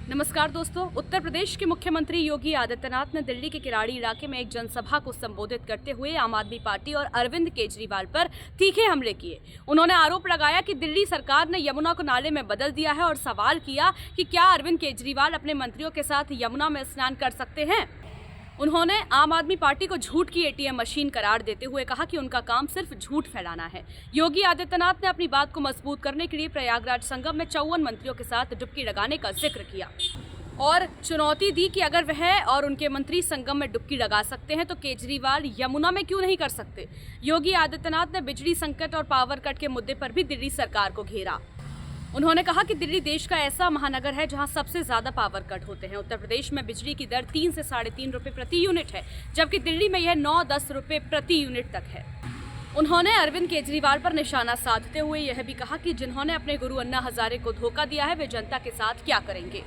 नमस्कार दोस्तों। उत्तर प्रदेश के मुख्यमंत्री योगी आदित्यनाथ ने दिल्ली के किराड़ी इलाके में एक जनसभा को संबोधित करते हुए आम आदमी पार्टी और अरविंद केजरीवाल पर तीखे हमले किए। उन्होंने आरोप लगाया कि दिल्ली सरकार ने यमुना को नाले में बदल दिया है और सवाल किया कि क्या अरविंद केजरीवाल अपने मंत्रियों के साथ यमुना में स्नान कर सकते हैं। उन्होंने आम आदमी पार्टी को झूठ की एटीएम मशीन करार देते हुए कहा कि उनका काम सिर्फ झूठ फैलाना है। योगी आदित्यनाथ ने अपनी बात को मजबूत करने के लिए प्रयागराज संगम में 54 मंत्रियों के साथ डुबकी लगाने का जिक्र किया और चुनौती दी कि अगर वह और उनके मंत्री संगम में डुबकी लगा सकते हैं तो केजरीवाल यमुना में क्यों नहीं कर सकते। योगी आदित्यनाथ ने बिजली संकट और पावर कट के मुद्दे पर भी दिल्ली सरकार को घेरा। उन्होंने कहा कि दिल्ली देश का ऐसा महानगर है जहां सबसे ज्यादा पावर कट होते हैं। उत्तर प्रदेश में बिजली की दर 3 से 3.5 रुपए प्रति यूनिट है, जबकि दिल्ली में यह 9-10 रुपए प्रति यूनिट तक है। उन्होंने अरविंद केजरीवाल पर निशाना साधते हुए यह भी कहा कि जिन्होंने अपने गुरु अन्ना हजारे को धोखा दिया है वे जनता के साथ क्या करेंगे।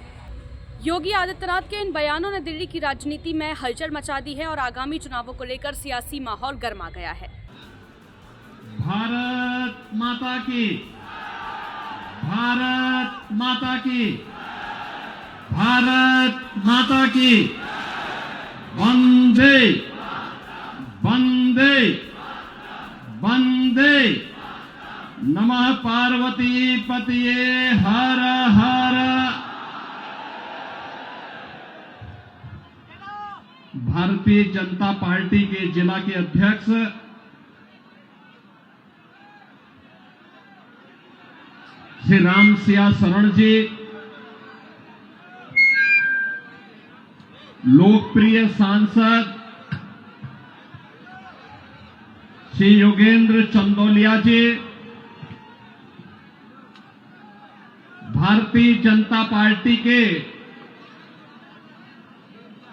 योगी आदित्यनाथ के इन बयानों ने दिल्ली की राजनीति में हलचल मचा दी है और आगामी चुनावों को लेकर सियासी माहौल गर्मा गया है। भारत माता की, भारत माता की, भारत माता की, वंदे वंदे वंदे। नमः पार्वती पतये हर हर। भारतीय जनता पार्टी के जिला के अध्यक्ष श्री राम सिया शरण जी, लोकप्रिय सांसद श्री योगेंद्र चंदोलिया जी, भारतीय जनता पार्टी के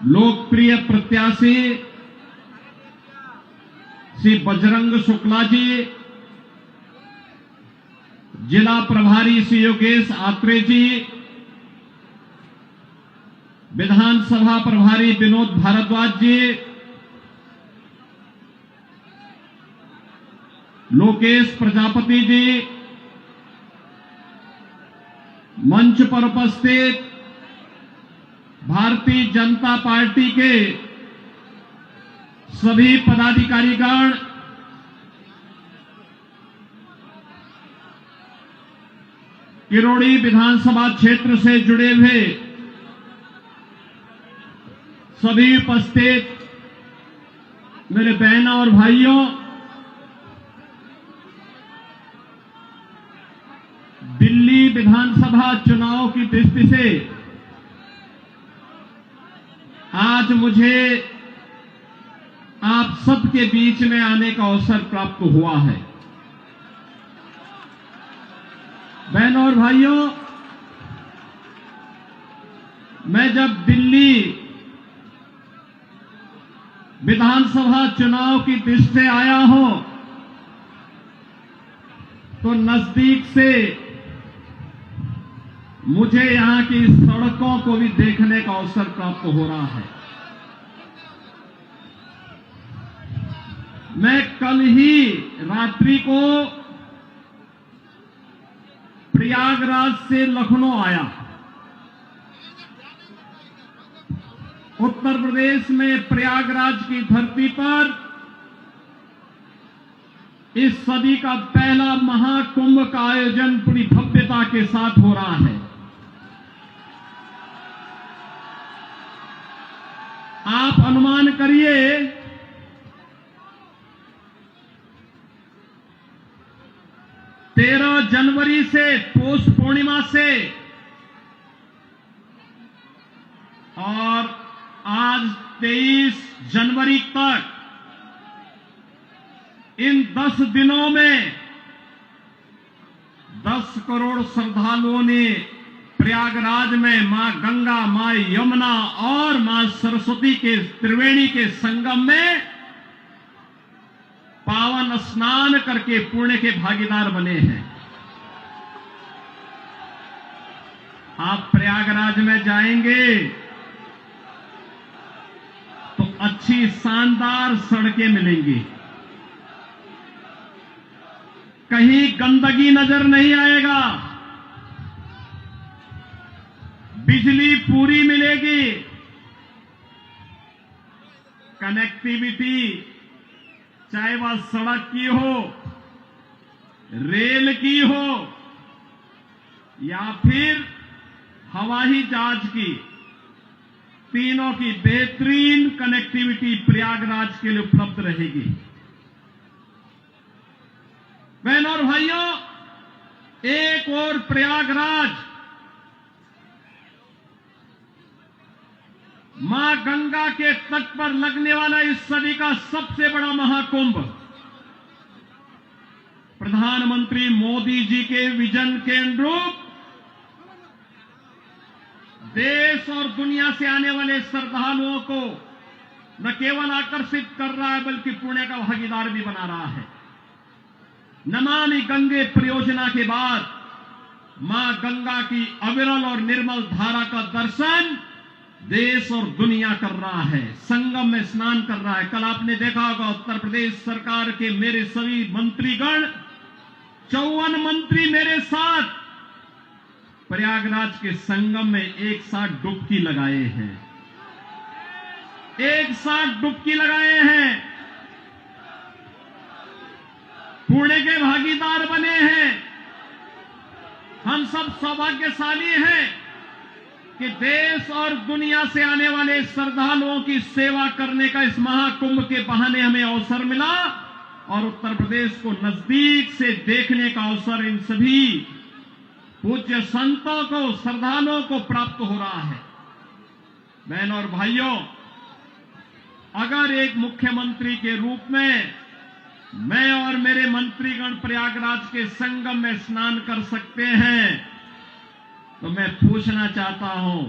लोकप्रिय प्रत्याशी श्री बजरंग शुक्ला जी, जिला प्रभारी श्री योगेश आत्रे जी, विधानसभा प्रभारी विनोद भारद्वाज जी, लोकेश प्रजापति जी, मंच पर उपस्थित भारतीय जनता पार्टी के सभी पदाधिकारीगण, किरोड़ी विधानसभा क्षेत्र से जुड़े हुए सभी उपस्थित मेरे बहनों और भाइयों, दिल्ली विधानसभा चुनाव की दृष्टि से आज मुझे आप सबके बीच में आने का अवसर प्राप्त हुआ है। बहनों और भाइयों, मैं जब दिल्ली विधानसभा चुनाव की दृष्टि से आया हूं तो नजदीक से मुझे यहां की सड़कों को भी देखने का अवसर प्राप्त हो रहा है। मैं कल ही रात्रि को प्रयागराज से लखनऊ आया। उत्तर प्रदेश में प्रयागराज की धरती पर इस सदी का पहला महाकुंभ का आयोजन पूरी भव्यता के साथ हो रहा है। आप अनुमान करिए 13 जनवरी से पौष पूर्णिमा से और आज 23 जनवरी तक इन 10 दिनों में 10 करोड़ श्रद्धालुओं ने प्रयागराज में मां गंगा, मां यमुना और मां सरस्वती के त्रिवेणी के संगम में पावन स्नान करके पुण्य के भागीदार बने हैं। आप प्रयागराज में जाएंगे तो अच्छी शानदार सड़कें मिलेंगी, कहीं गंदगी नजर नहीं आएगा। बिजली पूरी मिलेगी, कनेक्टिविटी चाहे वह सड़क की हो, रेल की हो या फिर हवाई जहाज की, तीनों की बेहतरीन कनेक्टिविटी प्रयागराज के लिए उपलब्ध रहेगी। बहनों और भाइयों, एक और प्रयागराज मां गंगा के तट पर लगने वाला इस सदी का सबसे बड़ा महाकुंभ, प्रधानमंत्री मोदी जी के विजन के अनुरूप देश और दुनिया से आने वाले श्रद्धालुओं को न केवल आकर्षित कर रहा है बल्कि पुण्य का भागीदार भी बना रहा है। नमामि गंगे परियोजना के बाद मां गंगा की अविरल और निर्मल धारा का दर्शन देश और दुनिया कर रहा है, संगम में स्नान कर रहा है। कल आपने देखा होगा उत्तर प्रदेश सरकार के मेरे सभी मंत्रीगण, 54 मंत्री मेरे साथ प्रयागराज के संगम में एक साथ डुबकी लगाए हैं, एक साथ डुबकी लगाए हैं, पुण्य के भागीदार बने हैं। हम सब सौभाग्यशाली हैं कि देश और दुनिया से आने वाले श्रद्धालुओं की सेवा करने का इस महाकुंभ के बहाने हमें अवसर मिला और उत्तर प्रदेश को नजदीक से देखने का अवसर इन सभी पूज्य संतों को, श्रद्धालुओं को प्राप्त हो रहा है। बहनों और भाइयों, अगर एक मुख्यमंत्री के रूप में मैं और मेरे मंत्रीगण प्रयागराज के संगम में स्नान कर सकते हैं तो मैं पूछना चाहता हूं,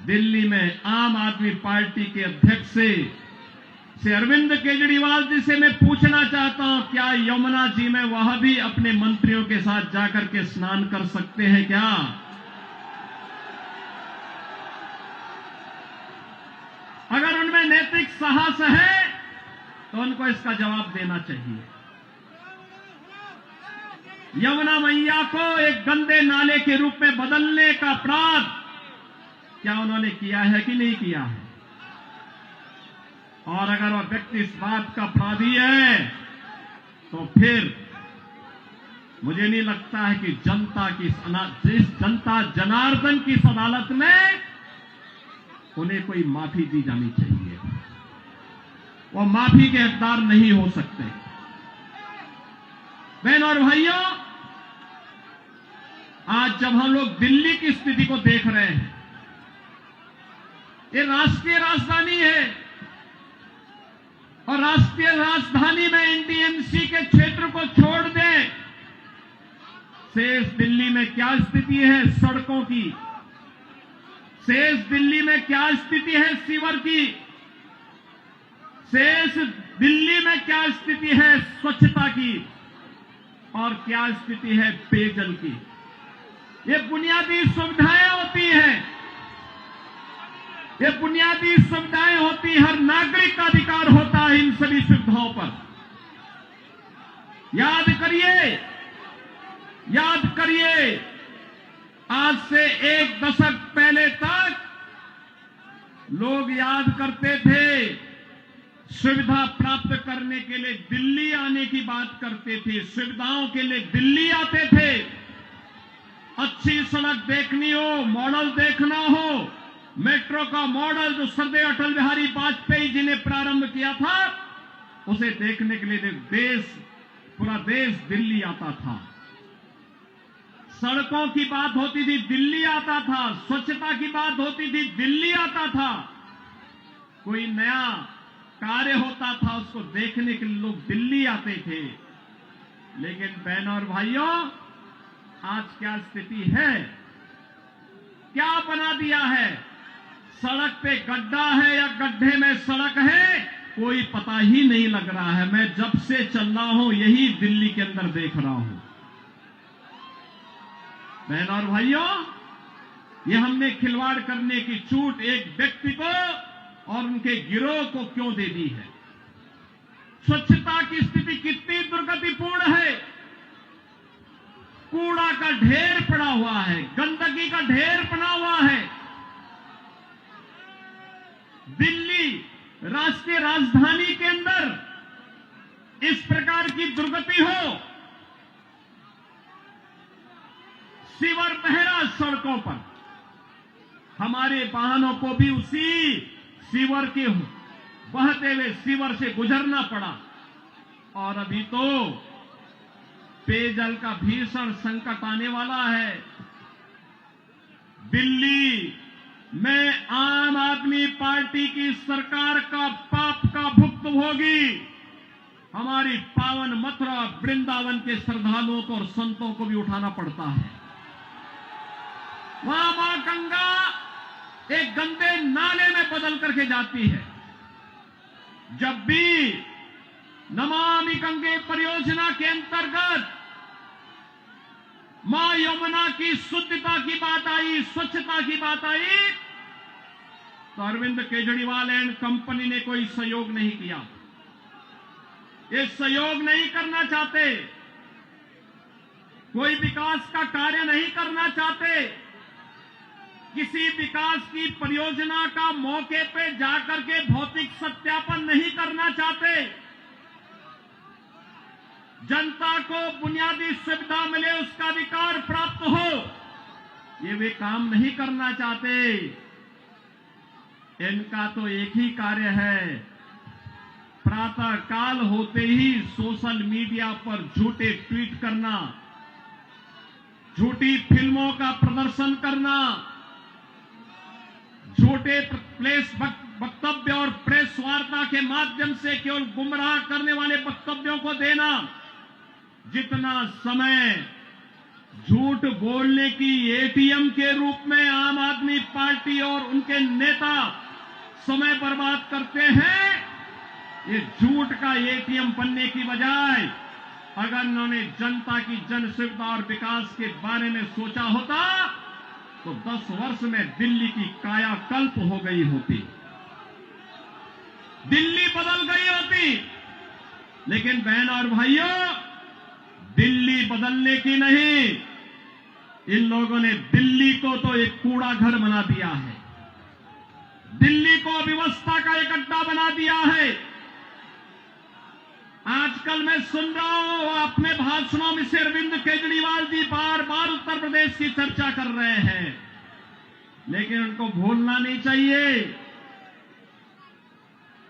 दिल्ली में आम आदमी पार्टी के अध्यक्ष से अरविंद केजरीवाल जी से मैं पूछना चाहता हूं, क्या यमुना जी में वह भी अपने मंत्रियों के साथ जाकर के स्नान कर सकते हैं क्या? अगर उनमें नैतिक साहस है तो उनको इसका जवाब देना चाहिए। यमुना मैया को एक गंदे नाले के रूप में बदलने का अपराध क्या उन्होंने किया है कि नहीं किया है? और अगर वह व्यक्ति इस बात का अपराधी है तो फिर मुझे नहीं लगता है कि जिस जनता जनार्दन की इस अदालत में उन्हें कोई माफी दी जानी चाहिए। वो माफी के हकदार नहीं हो सकते। बहनों और भाइयों, आज जब हम लोग दिल्ली की स्थिति को देख रहे हैं, ये राष्ट्रीय राजधानी है और राष्ट्रीय राजधानी में एनडीएमसी के क्षेत्र को छोड़ दें, शेष दिल्ली में क्या स्थिति है सड़कों की, शेष दिल्ली में क्या स्थिति है सीवर की, शेष दिल्ली में क्या स्थिति है स्वच्छता की और क्या स्थिति है पेयजल की। ये बुनियादी सुविधाएं होती हैं, ये बुनियादी सुविधाएं होती, हर नागरिक का अधिकार होता है इन सभी सुविधाओं पर। याद करिए, आज से एक दशक पहले तक लोग याद करते थे, सुविधा प्राप्त करने के लिए दिल्ली आने की बात करते थे, सुविधाओं के लिए दिल्ली आते थे। अच्छी सड़क देखनी हो, मॉडल देखना हो, मेट्रो का मॉडल जो सरदेव अटल बिहारी वाजपेयी जी ने प्रारंभ किया था, उसे देखने के लिए पूरा देश दिल्ली आता था। सड़कों की बात होती थी, दिल्ली आता था। स्वच्छता की बात होती थी, दिल्ली आता था। कोई नया कार्य होता था, उसको देखने के लिए लोग दिल्ली आते थे। लेकिन बहनों और भाइयों, आज क्या स्थिति है, क्या बना दिया है? सड़क पे गड्ढा है या गड्ढे में सड़क है, कोई पता ही नहीं लग रहा है। मैं जब से चल रहा हूं यही दिल्ली के अंदर देख रहा हूं। बहनों और भाइयों, ये हमने खिलवाड़ करने की छूट एक व्यक्ति को और उनके गिरोह को क्यों दे दी है? स्वच्छता की स्थिति कितनी दुर्गतिपूर्ण है। कूड़ा का ढेर पड़ा हुआ है, गंदगी का ढेर पड़ा हुआ है। दिल्ली राष्ट्रीय राजधानी के अंदर इस प्रकार की दुर्गति हो, सीवर बह रहा सड़कों पर, हमारे वाहनों को भी उसी सीवर के बहते हुए सीवर से गुजरना पड़ा। और अभी तो पेयजल का भीषण संकट आने वाला है। दिल्ली में आम आदमी पार्टी की सरकार का पाप का भुक्तभोगी हमारी पावन मथुरा वृंदावन के श्रद्धालुओं को और संतों को भी उठाना पड़ता है। वहां मां गंगा एक गंदे नाले में बदल करके जाती है। जब भी नमामि गंगे परियोजना के अंतर्गत मां यमुना की शुद्धता की बात आई, स्वच्छता की बात आई, तो अरविंद केजरीवाल एंड कंपनी ने कोई सहयोग नहीं किया। ये सहयोग नहीं करना चाहते, कोई विकास का कार्य नहीं करना चाहते, किसी विकास की परियोजना का मौके पे जाकर के भौतिक सत्यापन नहीं करना चाहते, जनता को बुनियादी सुविधा मिले, उसका अधिकार प्राप्त हो, ये वे काम नहीं करना चाहते। इनका तो एक ही कार्य है, प्रातः काल होते ही सोशल मीडिया पर झूठे ट्वीट करना, झूठी फिल्मों का प्रदर्शन करना, झूठे प्रेस वक्तव्य और प्रेस वार्ता के माध्यम से केवल गुमराह करने वाले वक्तव्यों को देना। जितना समय झूठ बोलने की एटीएम के रूप में आम आदमी पार्टी और उनके नेता समय बर्बाद करते हैं, ये झूठ का एटीएम बनने की बजाय अगर उन्होंने जनता की जन सुविधा और विकास के बारे में सोचा होता तो 10 वर्ष में दिल्ली की कायाकल्प हो गई होती, दिल्ली बदल गई होती। लेकिन बहन और भाइयों, दिल्ली बदलने की नहीं, इन लोगों ने दिल्ली को तो एक कूड़ा घर बना दिया है, दिल्ली को अव्यवस्था का एक अड्डा बना दिया है। आजकल मैं सुन रहा हूं अपने भाषणों में से अरविंद केजरीवाल जी बार बार उत्तर प्रदेश की चर्चा कर रहे हैं, लेकिन उनको भूलना नहीं चाहिए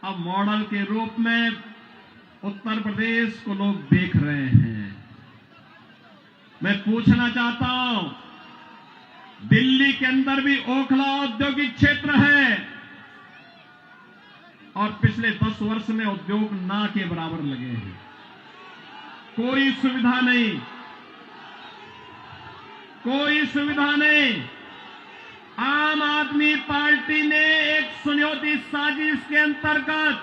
अब मॉडल के रूप में उत्तर प्रदेश को लोग देख रहे हैं। मैं पूछना चाहता हूं, दिल्ली के अंदर भी ओखला औद्योगिक क्षेत्र है और पिछले 10 वर्ष में उद्योग ना के बराबर लगे हैं, कोई सुविधा नहीं, कोई सुविधा नहीं। आम आदमी पार्टी ने एक सुनियोजित साजिश के अंतर्गत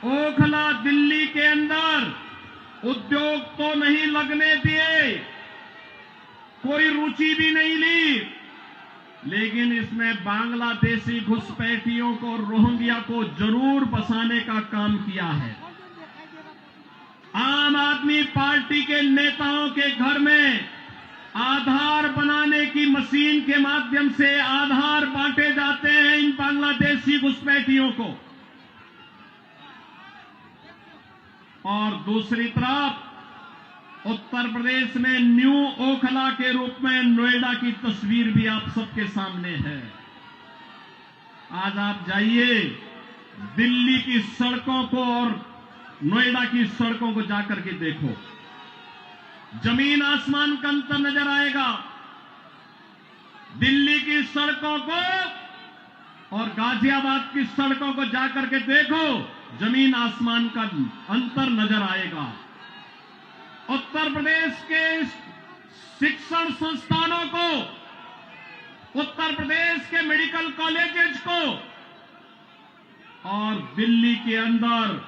ओखला दिल्ली के अंदर उद्योग तो नहीं लगने दिए, कोई रुचि भी नहीं ली, लेकिन इसमें बांग्लादेशी घुसपैठियों को, रोहिंग्या को जरूर बसाने का काम किया है। आम आदमी पार्टी के नेताओं के घर में आधार बनाने की मशीन के माध्यम से आधार बांटे जाते हैं इन बांग्लादेशी घुसपैठियों को, और दूसरी तरफ उत्तर प्रदेश में न्यू ओखला के रूप में नोएडा की तस्वीर भी आप सबके सामने है। आज आप जाइए दिल्ली की सड़कों को और नोएडा की सड़कों को जाकर के देखो, जमीन आसमान का अंतर नजर आएगा। दिल्ली की सड़कों को और गाजियाबाद की सड़कों को जाकर के देखो, जमीन आसमान का अंतर नजर आएगा। उत्तर प्रदेश के शिक्षण संस्थानों को, उत्तर प्रदेश के मेडिकल कॉलेजेस को और दिल्ली के अंदर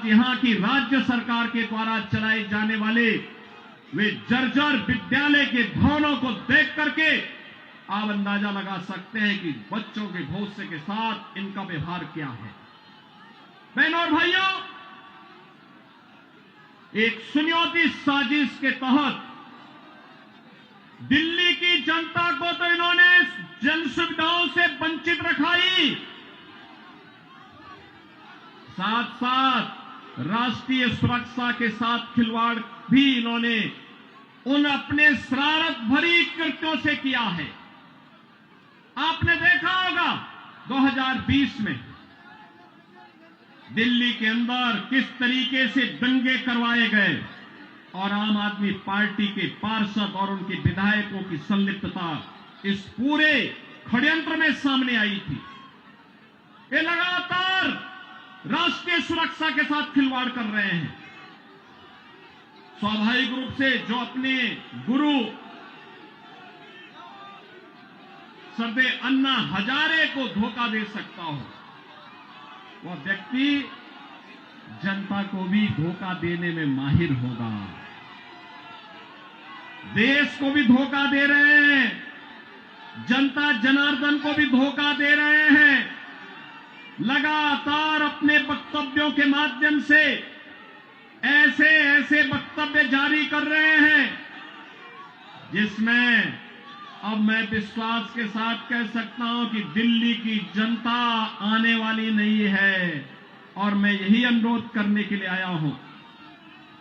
यहां की राज्य सरकार के द्वारा चलाए जाने वाले वे जर्जर विद्यालय के भवनों को देख करके आप अंदाजा लगा सकते हैं कि बच्चों के भविष्य के साथ इनका व्यवहार क्या है। बहनों और भाइयों, एक सुनियोजित साजिश के तहत दिल्ली की जनता को तो इन्होंने जन सुविधाओं से वंचित रखाई, साथ साथ राष्ट्रीय सुरक्षा के साथ खिलवाड़ भी इन्होंने उन अपने शरारत भरी कृत्यों से किया है। आपने देखा होगा 2020 में दिल्ली के अंदर किस तरीके से दंगे करवाए गए और आम आदमी पार्टी के पार्षद और उनके विधायकों की संलिप्तता इस पूरे षड्यंत्र में सामने आई थी। ये लगातार राष्ट्रीय सुरक्षा के साथ खिलवाड़ कर रहे हैं। स्वाभाविक रूप से जो अपने गुरु सरदेव अन्ना हजारे को धोखा दे सकता हो, वह व्यक्ति जनता को भी धोखा देने में माहिर होगा। देश को भी धोखा दे रहे हैं, जनता जनार्दन को भी धोखा दे रहे हैं। लगातार अपने वक्तव्यों के माध्यम से ऐसे ऐसे वक्तव्य जारी कर रहे हैं जिसमें अब मैं विश्वास के साथ कह सकता हूं कि दिल्ली की जनता आने वाली नहीं है। और मैं यही अनुरोध करने के लिए आया हूं।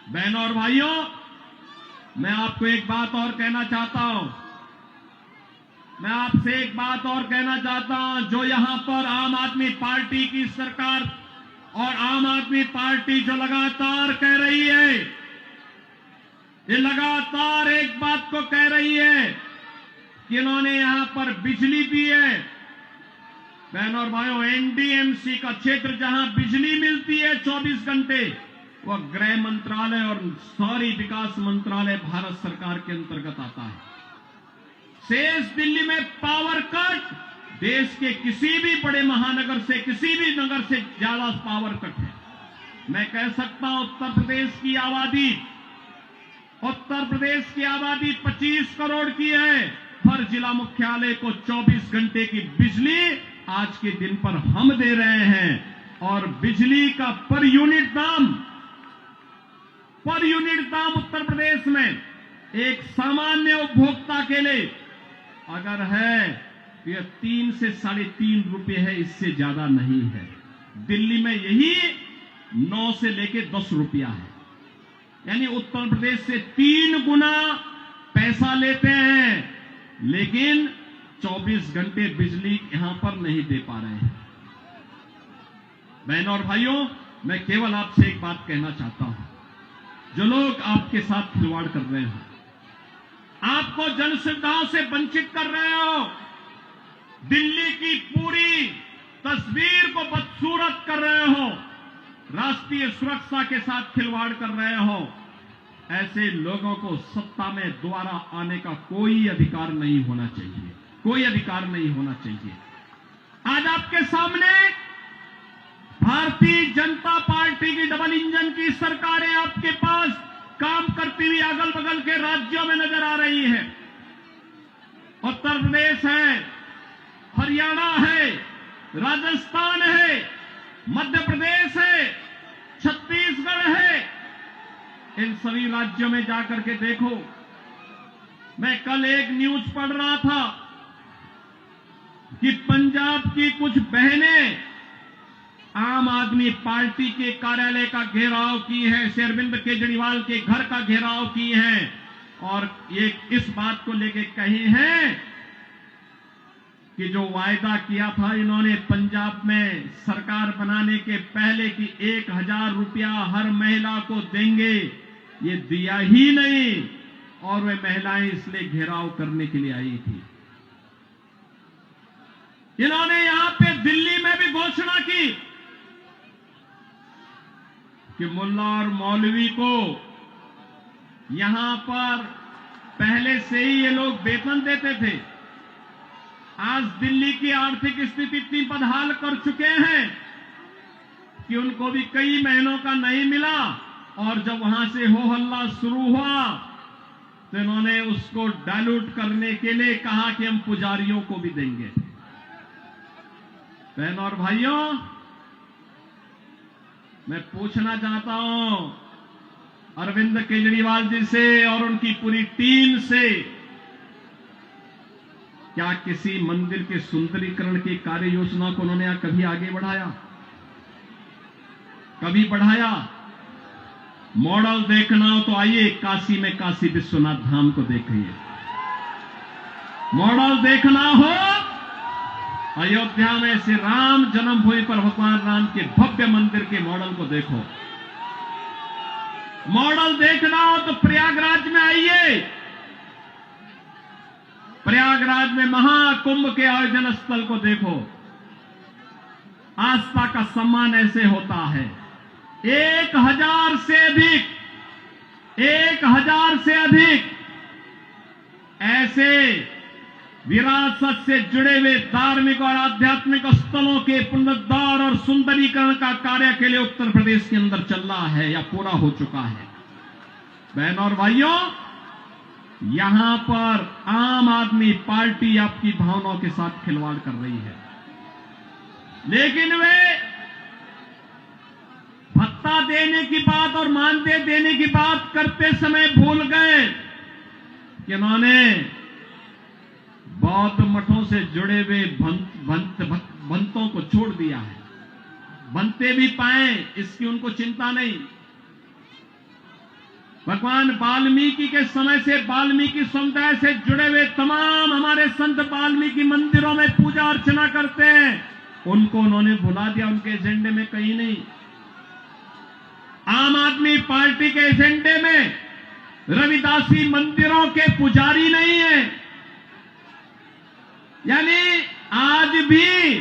बहनों और भाइयों, मैं आपको एक बात और कहना चाहता हूं। मैं आपसे एक बात और कहना चाहता हूं। जो यहां पर आम आदमी पार्टी की सरकार और आम आदमी पार्टी जो लगातार कह रही है, ये लगातार एक बात को कह रही है कि इन्होंने यहां पर बिजली दी है। बहनों और भाइयों, एनडीएमसी का क्षेत्र जहां बिजली मिलती है 24 घंटे, वह गृह मंत्रालय और शहरी विकास मंत्रालय भारत सरकार के अंतर्गत आता है। शेष दिल्ली में पावर कट देश के किसी भी बड़े महानगर से, किसी भी नगर से ज्यादा पावर कट है। मैं कह सकता हूं उत्तर प्रदेश की आबादी 25 करोड़ की है। हर जिला मुख्यालय को 24 घंटे की बिजली आज के दिन पर हम दे रहे हैं। और बिजली का पर यूनिट दाम उत्तर प्रदेश में एक सामान्य उपभोक्ता के लिए अगर है तो यह 3 से 3.5 रुपए है, इससे ज्यादा नहीं है। दिल्ली में यही 9 से लेके 10 रुपया है। यानी उत्तर प्रदेश से 3 गुना पैसा लेते हैं, लेकिन 24 घंटे बिजली यहां पर नहीं दे पा रहे हैं। बहनों और भाइयों, मैं केवल आपसे एक बात कहना चाहता हूं। जो लोग आपके साथ खिलवाड़ कर रहे हो, आपको जन सुविधाओं से वंचित कर रहे हो, दिल्ली की पूरी तस्वीर को बदसूरत कर रहे हो, राष्ट्रीय सुरक्षा के साथ खिलवाड़ कर रहे हो, ऐसे लोगों को सत्ता में दोबारा आने का कोई अधिकार नहीं होना चाहिए। कोई अधिकार नहीं होना चाहिए। आज आपके सामने भारतीय जनता पार्टी की डबल इंजन की सरकारें आपके पास काम करती हुई अगल बगल के राज्यों में नजर आ रही है। उत्तर प्रदेश है, हरियाणा है, राजस्थान है, मध्य प्रदेश है, छत्तीसगढ़ है। इन सभी राज्यों में जाकर के देखो। मैं कल एक न्यूज पढ़ रहा था कि पंजाब की कुछ बहनें आम आदमी पार्टी के कार्यालय का घेराव की हैं, श्री अरविंद केजरीवाल के घर का घेराव की हैं और ये इस बात को लेके कही हैं कि जो वायदा किया था इन्होंने पंजाब में सरकार बनाने के पहले कि 1000 रुपया हर महिला को देंगे, ये दिया ही नहीं और वे महिलाएं इसलिए घेराव करने के लिए आई थी। इन्होंने यहां पे दिल्ली में भी घोषणा की कि मुल्ला और मौलवी को यहां पर पहले से ही ये लोग वेतन देते थे। आज दिल्ली की आर्थिक स्थिति इतनी बदहाल कर चुके हैं कि उनको भी कई महीनों का नहीं मिला और जब वहां से हो हल्ला शुरू हुआ तो इन्होंने उसको डाइल्यूट करने के लिए कहा कि हम पुजारियों को भी देंगे। बहनों और भाइयों, मैं पूछना चाहता हूं अरविंद केजरीवाल जी से और उनकी पूरी टीम से क्या किसी मंदिर के सुंदरीकरण की कार्य योजना को उन्होंने कभी आगे बढ़ाया? कभी बढ़ाया? मॉडल देखना हो तो आइए काशी में काशी विश्वनाथ धाम को देखिए। मॉडल देखना हो अयोध्या में श्री राम जन्मभूमि पर भगवान राम के भव्य मंदिर के मॉडल को देखो। मॉडल देखना हो तो प्रयागराज में आइए। प्रयागराज में महाकुंभ के आयोजन स्थल को देखो। आस्था का सम्मान ऐसे होता है। 1000 से अधिक ऐसे विरासत से जुड़े हुए धार्मिक और आध्यात्मिक स्थलों के पुनरुद्धार और सुंदरीकरण का कार्य के लिए उत्तर प्रदेश के अंदर चल रहा है या पूरा हो चुका है। बहनों और भाइयों, यहां पर आम आदमी पार्टी आपकी भावनाओं के साथ खिलवाड़ कर रही है, लेकिन वे भत्ता देने की बात और मानदेय देने की बात करते समय भूल गए कि उन्होंने बौद्ध मठों से जुड़े हुए भंतों को छोड़ दिया है। बनते भी पाए इसकी उनको चिंता नहीं। भगवान वाल्मीकि के समय से वाल्मीकि समुदाय से जुड़े हुए तमाम हमारे संत वाल्मीकि मंदिरों में पूजा अर्चना करते हैं, उनको उन्होंने भुला दिया। उनके एजेंडे में कहीं नहीं। आम आदमी पार्टी के एजेंडे में रविदासी मंदिरों के पुजारी नहीं है। यानी आज भी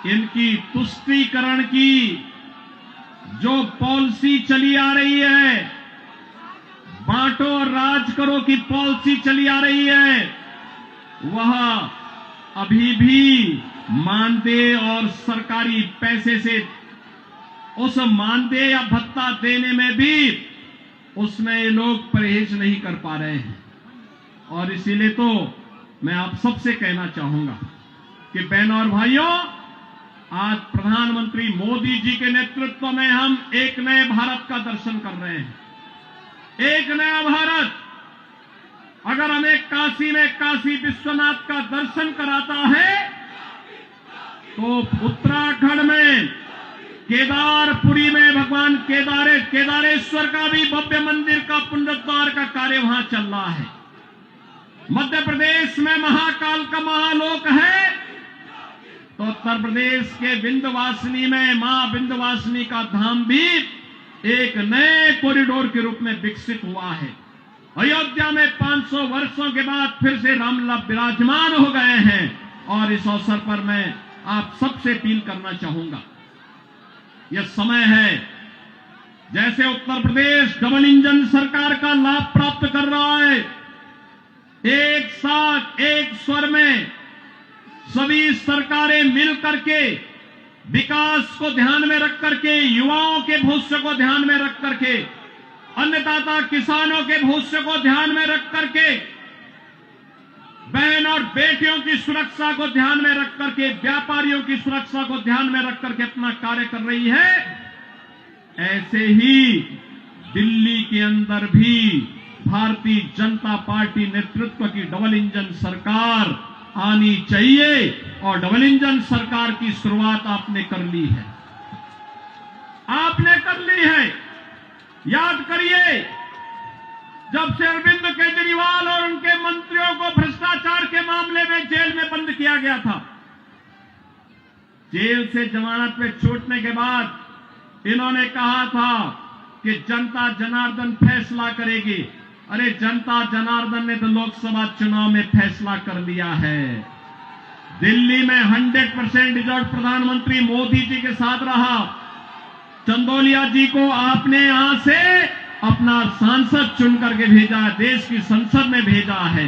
इनकी तुष्टीकरण की जो पॉलिसी चली आ रही है, बांटो और राज करो की पॉलिसी चली आ रही है, वह अभी भी मानदेय और सरकारी पैसे से उस मानदेय या भत्ता देने में भी उसमें ये लोग परहेज नहीं कर पा रहे हैं। और इसीलिए तो मैं आप सबसे कहना चाहूंगा कि बहनों और भाइयों, आज प्रधानमंत्री मोदी जी के नेतृत्व में हम एक नए भारत का दर्शन कर रहे हैं। एक नया भारत। अगर हमें काशी में काशी विश्वनाथ का दर्शन कराता है तो उत्तराखंड में केदारपुरी में भगवान केदारेश्वर का भी भव्य मंदिर का पुनरुद्धार का कार्य वहां चल रहा है। मध्य प्रदेश में महाकाल का महालोक है तो उत्तर प्रदेश के विंध्यवासिनी में मां विंध्यवासिनी का धाम भी एक नए कॉरिडोर के रूप में विकसित हुआ है। अयोध्या में 500 वर्षों के बाद फिर से रामलला विराजमान हो गए हैं। और इस अवसर पर मैं आप सबसे अपील करना चाहूंगा, यह समय है, जैसे उत्तर प्रदेश डबल इंजन सरकार का लाभ प्राप्त कर रहा है, एक साथ एक स्वर में सभी सरकारें मिल करके विकास को ध्यान में रख करके, युवाओं के भविष्य को ध्यान में रख करके, अन्नदाता किसानों के भविष्य को ध्यान में रख करके, बहन और बेटियों की सुरक्षा को ध्यान में रख करके, व्यापारियों की सुरक्षा को ध्यान में रख करके अपना कार्य कर रही है। ऐसे ही दिल्ली के अंदर भी भारतीय जनता पार्टी नेतृत्व की डबल इंजन सरकार आनी चाहिए और डबल इंजन सरकार की शुरुआत आपने कर ली है। आपने कर ली है। याद करिए, जब से अरविंद केजरीवाल और उनके मंत्रियों को भ्रष्टाचार के मामले में जेल में बंद किया गया था, जेल से जमानत पे छूटने के बाद इन्होंने कहा था कि जनता जनार्दन फैसला करेगी। अरे जनता जनार्दन ने तो लोकसभा चुनाव में फैसला कर लिया है। दिल्ली में 100% रिजल्ट प्रधानमंत्री मोदी जी के साथ रहा। चंदौलिया जी को आपने यहां से अपना सांसद चुन करके भेजा, देश की संसद में भेजा है।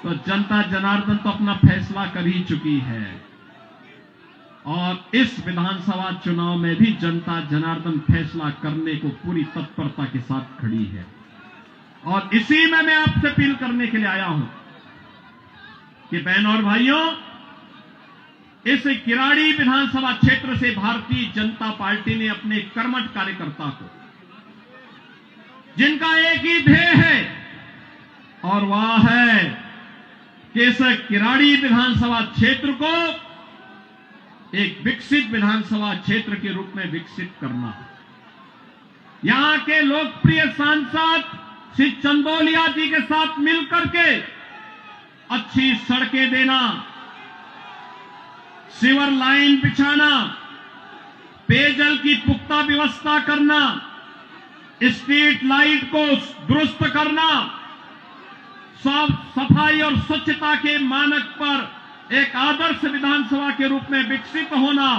तो जनता जनार्दन तो अपना फैसला कर ही चुकी है और इस विधानसभा चुनाव में भी जनता जनार्दन फैसला करने को पूरी तत्परता के साथ खड़ी है। और इसी में मैं आपसे अपील करने के लिए आया हूं कि बहनों और भाइयों, इस किराड़ी विधानसभा क्षेत्र से भारतीय जनता पार्टी ने अपने कर्मठ कार्यकर्ता को जिनका एक ही ध्येय है और वह है कि इस किराड़ी विधानसभा क्षेत्र को एक विकसित विधानसभा क्षेत्र के रूप में विकसित करना। यहां के लोकप्रिय सांसद श्री चंदोलिया जी के साथ मिलकर के अच्छी सड़कें देना, सीवर लाइन बिछाना, पेयजल की पुख्ता व्यवस्था करना, स्ट्रीट लाइट को दुरुस्त करना, साफ सफाई और स्वच्छता के मानक पर एक आदर्श विधानसभा के रूप में विकसित होना,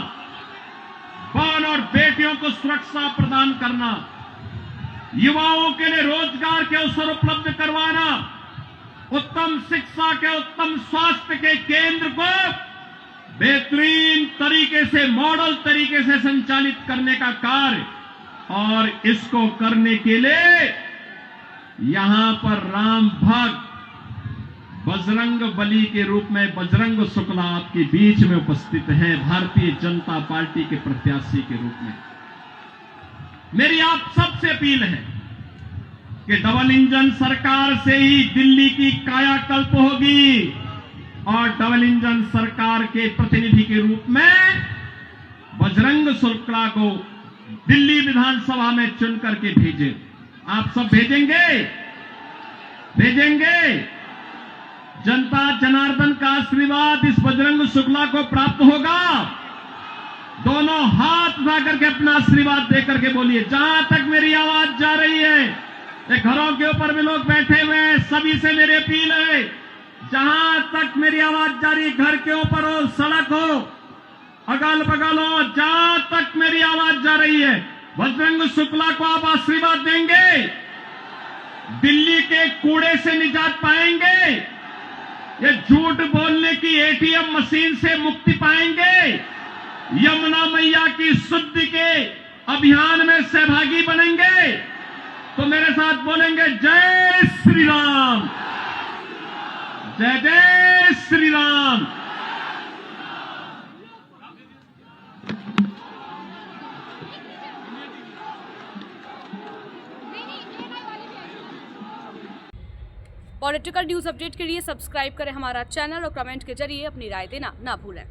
बहन और बेटियों को सुरक्षा प्रदान करना, युवाओं के लिए रोजगार के अवसर उपलब्ध करवाना, उत्तम शिक्षा के, उत्तम स्वास्थ्य के केंद्र को बेहतरीन तरीके से, मॉडल तरीके से संचालित करने का कार्य, और इसको करने के लिए यहां पर राम भक्त बजरंग बली के रूप में बजरंग शुक्ला आपके बीच में उपस्थित हैं, भारतीय जनता पार्टी के प्रत्याशी के रूप में। मेरी आप सबसे अपील है कि डबल इंजन सरकार से ही दिल्ली की कायाकल्प होगी और डबल इंजन सरकार के प्रतिनिधि के रूप में बजरंग शुक्ला को दिल्ली विधानसभा में चुन करके भेजे। आप सब भेजेंगे? भेजेंगे? जनता जनार्दन का आशीर्वाद इस बजरंग शुक्ला को प्राप्त होगा। दोनों हाथ उठा करके अपना आशीर्वाद देकर के बोलिए। जहां तक मेरी आवाज जा रही है, ये घरों के ऊपर भी लोग बैठे हुए हैं, सभी से मेरी अपील है, जहां तक मेरी आवाज जा रही है, घर के ऊपर हो, सड़क हो, अगल बगल हो, जहां तक मेरी आवाज जा रही है, बजरंग शुक्ला को आप आशीर्वाद देंगे? दिल्ली के कूड़े से निजात पाएंगे? ये झूठ बोलने की एटीएम मशीन से मुक्ति पाएंगे? यमुना मैया की शुद्धि के अभियान में सहभागी बनेंगे? तो मेरे साथ बोलेंगे जय श्री राम, जय जय Shri Ram. Political news update के लिए सब्सक्राइब करें हमारा चैनल और कमेंट के जरिए अपनी राय देना ना भूलें।